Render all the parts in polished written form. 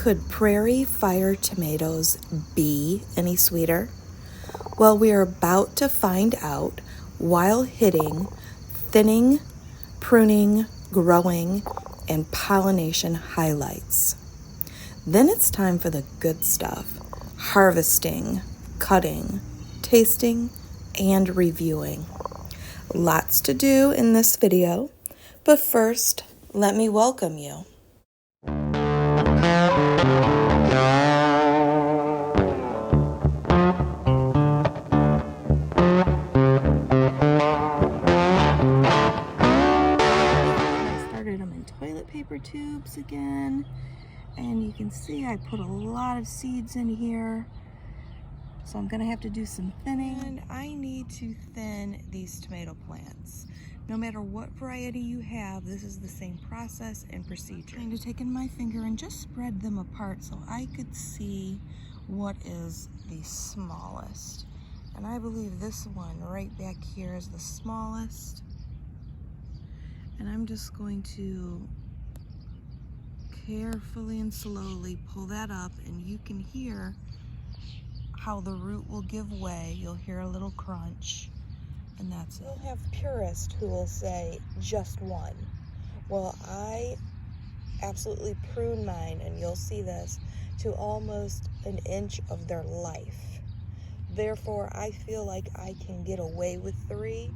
Could prairie fire tomatoes be any sweeter? Well, we are about to find out while hitting thinning, pruning, growing, and pollination highlights. Then it's time for the good stuff: harvesting, cutting, tasting, and reviewing. Lots to do in this video, but first, let me welcome you. I started them in toilet paper tubes again, and you can see I put a lot of seeds in here, so I'm gonna have to do some thinning. And I need to thin these tomato plants. No matter what variety you have, this is the same process and procedure. I'm going to take in my finger and just spread them apart so I could see what is the smallest. And I believe this one right back here is the smallest. And I'm just going to carefully and slowly pull that up, and you can hear how the root will give way. You'll hear a little crunch, and that's it. You'll have purists who will say just one. Well, I absolutely prune mine, and you'll see this, to almost an inch of their life. Therefore, I feel like I can get away with 3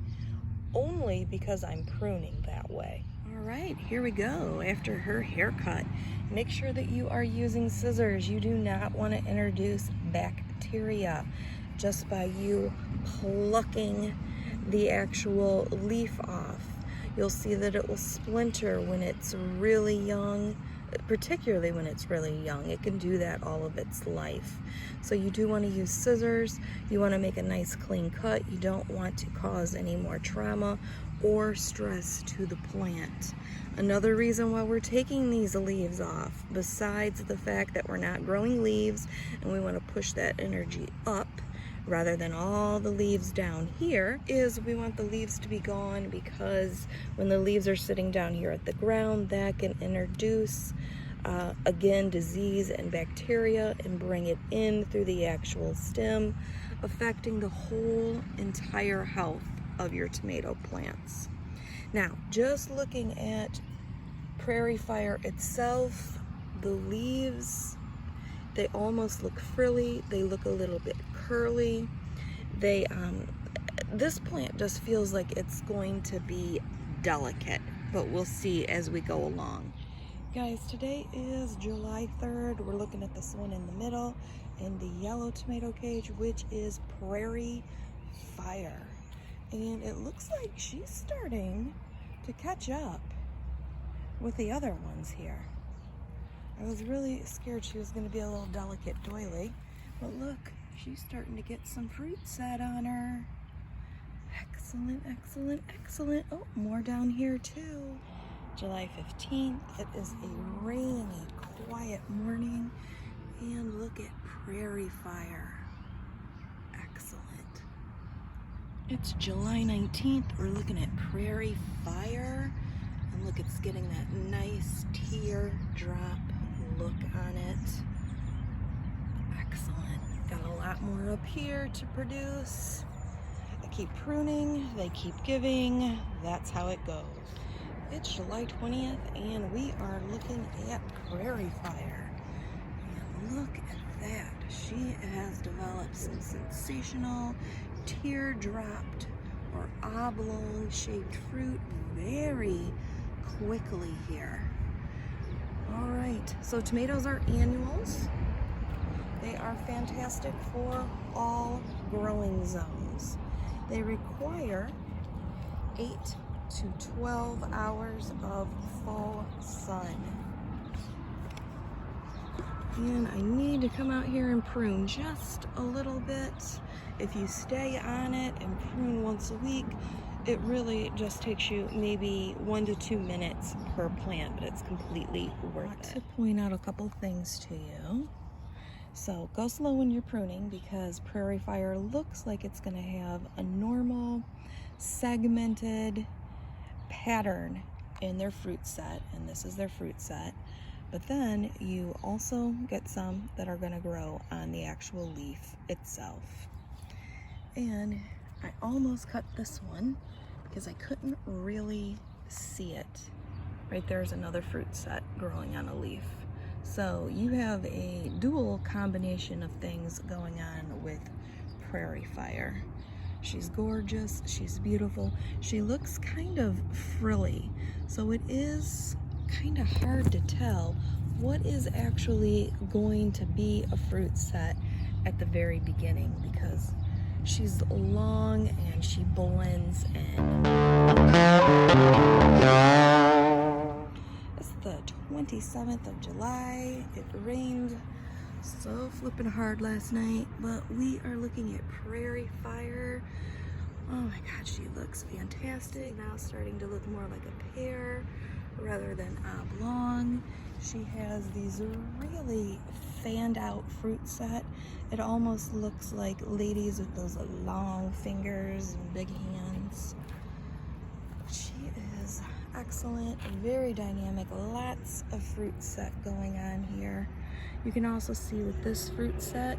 only because I'm pruning that way. All right, here we go. After her haircut, make sure that you are using scissors. You do not want to introduce bacteria just by you plucking the actual leaf off. You'll see that it will splinter when it's really young, particularly when it's really young. It can do that all of its life. So you do want to use scissors. You want to make a nice clean cut. You don't want to cause any more trauma or stress to the plant. Another reason why we're taking these leaves off, besides the fact that we're not growing leaves and we want to push that energy up rather than all the leaves down here, is we want the leaves to be gone, because when the leaves are sitting down here at the ground, that can introduce again, disease and bacteria and bring it in through the actual stem, affecting the whole entire health of your tomato plants. Now, just looking at prairie fire itself, the leaves, they almost look frilly. They look a little bit curly. They, this plant just feels like it's going to be delicate, but we'll see as we go along. Guys, today is July 3rd. We're looking at this one in the middle in the yellow tomato cage, which is prairie fire. And it looks like she's starting to catch up with the other ones here. I was really scared she was going to be a little delicate doily, but look, she's starting to get some fruit set on her. Excellent, excellent, excellent. Oh, more down here too. July 15th, it is a rainy, quiet morning, and look at prairie fire. Excellent. It's July 19th, we're looking at prairie fire, and look, it's getting that nice teardrop look on it. Excellent. Got a lot more up here to produce. I keep pruning, they keep giving. That's how it goes. It's July 20th, and we are looking at prairie fire. And look at that. She has developed some sensational teardropped or oblong-shaped fruit very quickly here. All right, so tomatoes are annuals. They are fantastic for all growing zones. They require 8 to 12 hours of full sun. And I need to come out here and prune just a little bit. If you stay on it and prune once a week, it really just takes you maybe 1 to 2 minutes per plant, but it's completely worth it. I want to point out a couple things to you. So go slow when you're pruning, because prairie fire looks like it's going to have a normal segmented pattern in their fruit set, and this is their fruit set. But then you also get some that are going to grow on the actual leaf itself. And I almost cut this one because I couldn't really see it. Right there's another fruit set growing on a leaf. So you have a dual combination of things going on with Prairie Fire. She's gorgeous, she's beautiful. She looks kind of frilly, so it is kind of hard to tell what is actually going to be a fruit set at the very beginning, because she's long and she blends in. It's the 27th of July. It rained so flippin' hard last night, but we are looking at Prairie Fire. Oh my god, she looks fantastic. Now starting to look more like a pear rather than oblong. She has these really fanned out fruit set. It almost looks like ladies with those long fingers and big hands. She is excellent, very dynamic, lots of fruit set going on here. You can also see with this fruit set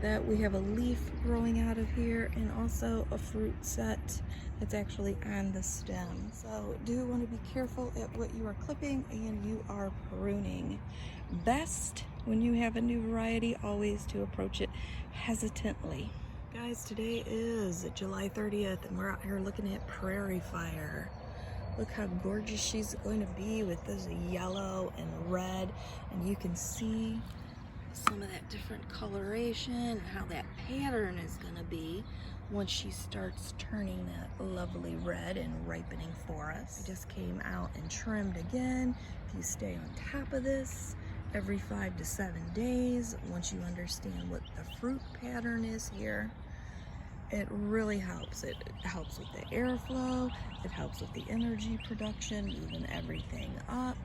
that we have a leaf growing out of here and also a fruit set that's actually on the stem. So do want to be careful at what you are clipping and you are pruning. Best when you have a new variety, always to approach it hesitantly. Guys, today is July 30th and we're out here looking at Prairie Fire. Look how gorgeous she's going to be with this yellow and red, and you can see some of that different coloration and how that pattern is going to be once she starts turning that lovely red and ripening for us. I just came out and trimmed again. If you stay on top of this every 5 to 7 days, once you understand what the fruit pattern is here, it really helps. It helps with the airflow, it helps with the energy production, moving everything up,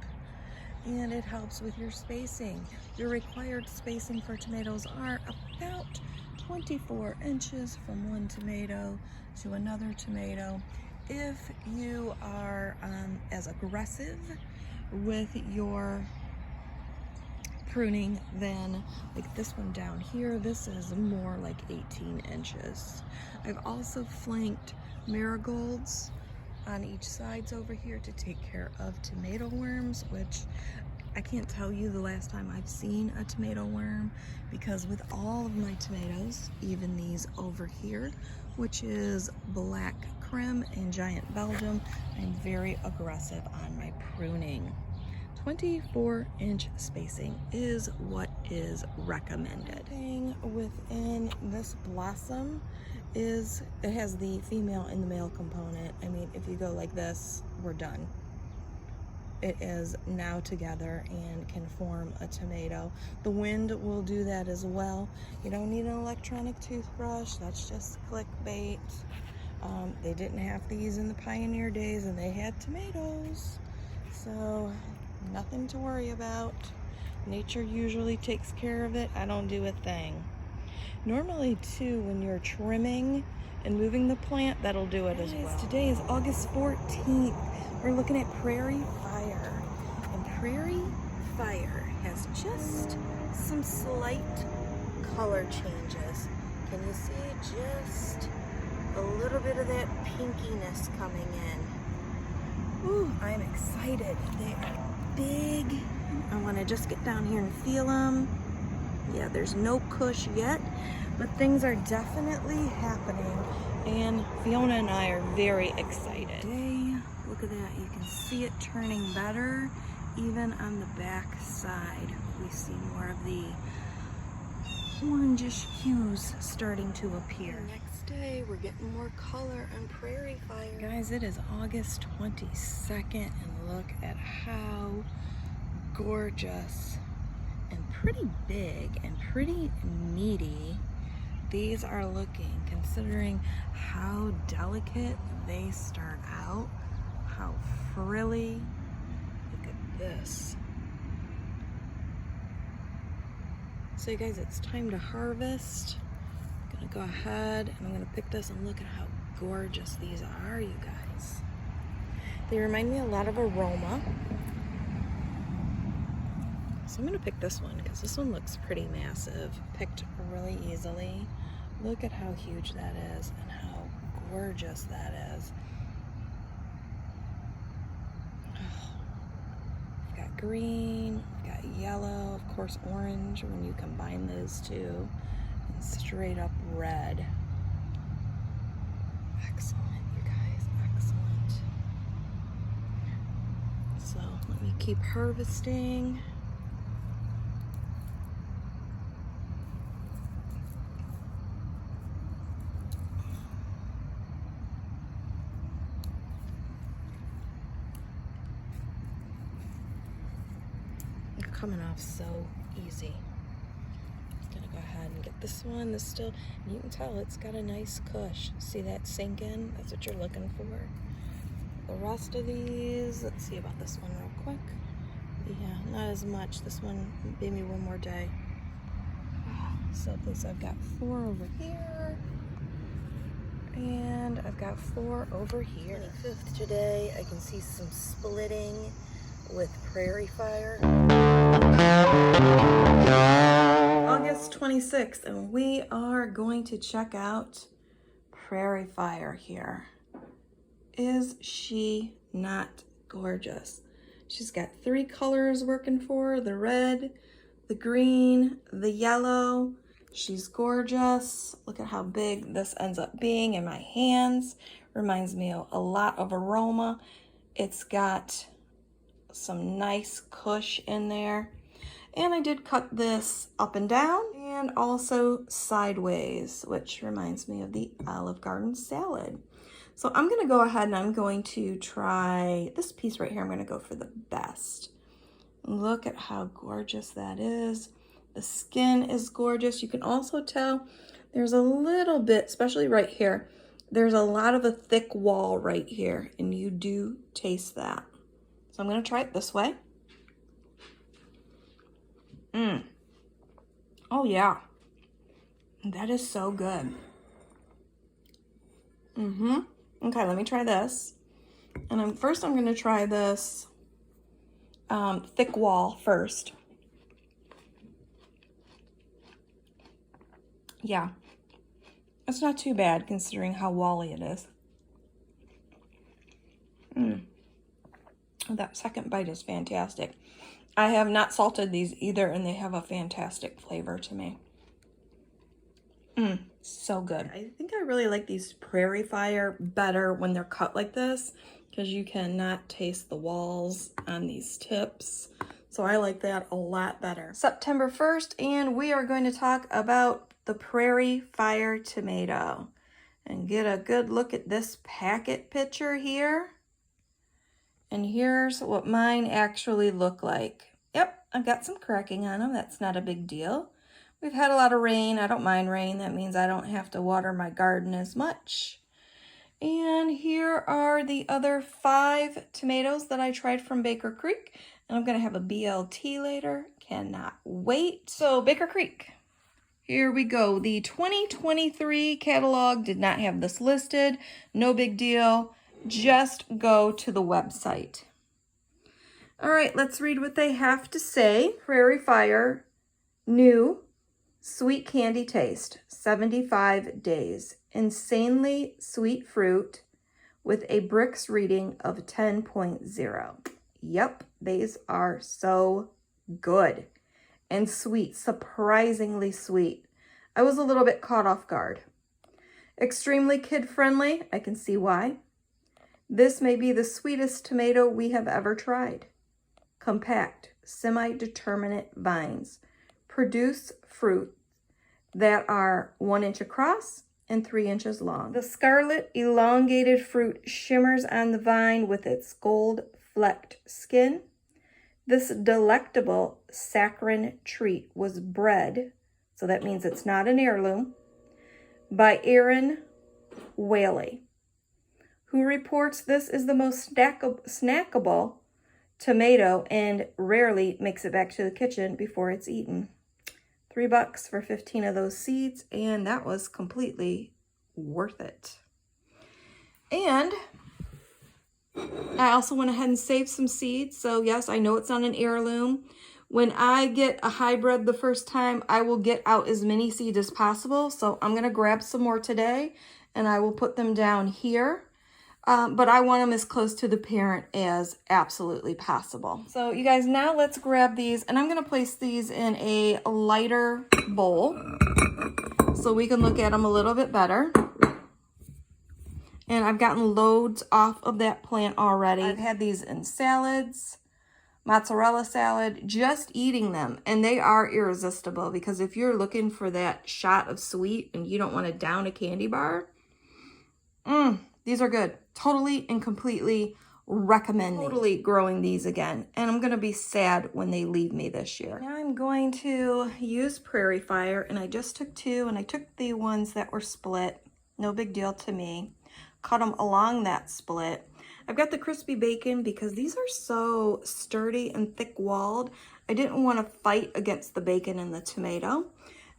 and it helps with your spacing. Your required spacing for tomatoes are about 24 inches from one tomato to another tomato. If you are as aggressive with your pruning, then like this one down here, this is more like 18 inches. I've also flanked marigolds on each sides over here to take care of tomato worms, which I can't tell you the last time I've seen a tomato worm, because with all of my tomatoes, even these over here, which is Black Creme and Giant Belgium, I'm very aggressive on my pruning. 24-inch spacing is what is recommended. The thing within this blossom is it has the female and the male component. I mean, if you go like this, we're done. It is now together and can form a tomato. The wind will do that as well. You don't need an electronic toothbrush. That's just clickbait. They didn't have these in the pioneer days and they had tomatoes. So nothing to worry about. Nature usually takes care of it. I don't do a thing. Normally too, when you're trimming and moving the plant, that'll do it as well. Today is August 14th. We're looking at Prairie Fire. And Prairie Fire has just some slight color changes. Can you see just a little bit of that pinkiness coming in? Ooh, I'm excited. They are big. I want to just get down here and feel them. Yeah, there's no kush yet, but things are definitely happening, and Fiona and I are very excited. Today, look at that. You can see it turning better. Even on the back side, we see more of the orangish hues starting to appear. Next day, we're getting more color on Prairie Fire. Guys, it is August 22nd, and look at how gorgeous and pretty big and pretty meaty these are looking, considering how delicate they start out, how frilly. Look at this. So you guys, it's time to harvest. I'm gonna go ahead and I'm gonna pick this and look at how gorgeous these are, you guys. They remind me a lot of aroma. So I'm gonna pick this one because this one looks pretty massive. Picked really easily. Look at how huge that is and how gorgeous that is. We've got green, we've got yellow, of course orange when you combine those two, and straight up red. Excellent, you guys, excellent. So let me keep harvesting. They're coming off so easy. Gonna go ahead and get this one. This still, and you can tell it's got a nice cush. See that sink in? That's what you're looking for. The rest of these, let's see about this one real quick. Yeah, not as much. This one, maybe one more day. So at least I've got 4 over here. And I've got 4 over here. 25th today, I can see some splitting with prairie fire. August 26th, and we are going to check out prairie fire here. Is she not gorgeous? She's got 3 colors working for her, the red, the green, the yellow. She's gorgeous. Look at how big this ends up being in my hands. Reminds me of a lot of aroma. It's got some nice cush in there. And I did cut this up and down and also sideways, which reminds me of the Olive Garden salad. So I'm gonna go ahead and I'm going to try this piece right here. I'm gonna go for the best. Look at how gorgeous that is. The skin is gorgeous. You can also tell there's a little bit, especially right here, there's a lot of a thick wall right here, and you do taste that. So I'm gonna try it this way. Oh yeah, that is so good. Okay, let me try this. And first I'm gonna try this thick wall first. Yeah, it's not too bad considering how wally it is. That second bite is fantastic. I have not salted these either, and they have a fantastic flavor to me. So good. I think I really like these prairie fire better when they're cut like this, because you cannot taste the walls on these tips. So I like that a lot better. September 1st, and we are going to talk about the prairie fire tomato. And get a good look at this packet picture here. And here's what mine actually look like. Yep, I've got some cracking on them. That's not a big deal. We've had a lot of rain. I don't mind rain. That means I don't have to water my garden as much. And here are the other 5 tomatoes that I tried from Baker Creek. And I'm going to have a BLT later. Cannot wait. So Baker Creek. Here we go. The 2023 catalog did not have this listed. No big deal. Just go to the website. All right, let's read what they have to say. Prairie Fire, new, sweet candy taste, 75 days. Insanely sweet fruit with a Brix reading of 10.0. Yep, these are so good and sweet, surprisingly sweet. I was a little bit caught off guard. Extremely kid-friendly, I can see why. This may be the sweetest tomato we have ever tried. Compact, semi-determinate vines. Produce fruit that are 1 inch across and 3 inches long. The scarlet elongated fruit shimmers on the vine with its gold-flecked skin. This delectable saccharine treat was bred, so that means it's not an heirloom, by Aaron Whaley, who reports this is the most snackable tomato and rarely makes it back to the kitchen before it's eaten. $3 for 15 of those seeds, and that was completely worth it. And I also went ahead and saved some seeds. So yes, I know it's not an heirloom. When I get a hybrid the first time, I will get out as many seeds as possible. So I'm gonna grab some more today and I will put them down here. But I want them as close to the parent as absolutely possible. So you guys, now let's grab these, and I'm gonna place these in a lighter bowl so we can look at them a little bit better. And I've gotten loads off of that plant already. I've had these in salads, mozzarella salad, just eating them, and they are irresistible, because if you're looking for that shot of sweet and you don't want to down a candy bar, these are good. Totally and completely recommend totally growing these again. And I'm going to be sad when they leave me this year. Now I'm going to use Prairie Fire, and I just took 2, and I took the ones that were split. No big deal to me. Cut them along that split. I've got the crispy bacon because these are so sturdy and thick-walled. I didn't want to fight against the bacon and the tomato.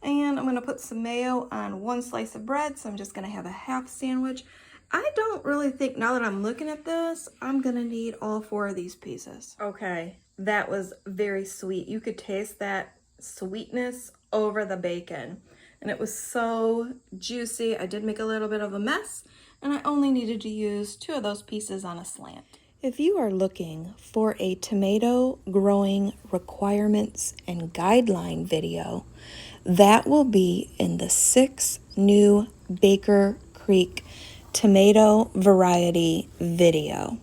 And I'm going to put some mayo on 1 slice of bread, so I'm just going to have a half sandwich. I don't really think, now that I'm looking at this, I'm going to need all 4 of these pieces. Okay, that was very sweet. You could taste that sweetness over the bacon. And it was so juicy. I did make a little bit of a mess, and I only needed to use 2 of those pieces on a slant. If you are looking for a tomato growing requirements and guideline video, that will be in the 6 new Baker Creek tomato variety video.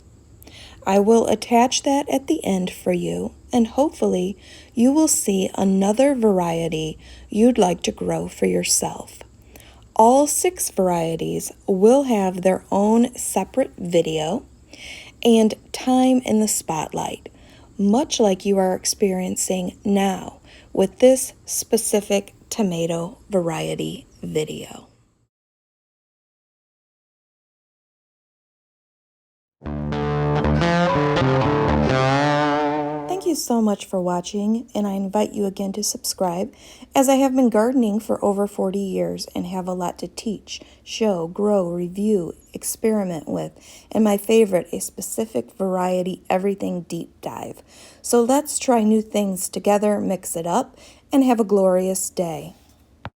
I will attach that at the end for you, and hopefully you will see another variety you'd like to grow for yourself. All 6 varieties will have their own separate video and time in the spotlight, much like you are experiencing now with this specific tomato variety video. Thank you so much for watching, and I invite you again to subscribe, as I have been gardening for over 40 years and have a lot to teach, show, grow, review, experiment with, and my favorite, a specific variety everything deep dive. So let's try new things together, mix it up, and have a glorious day.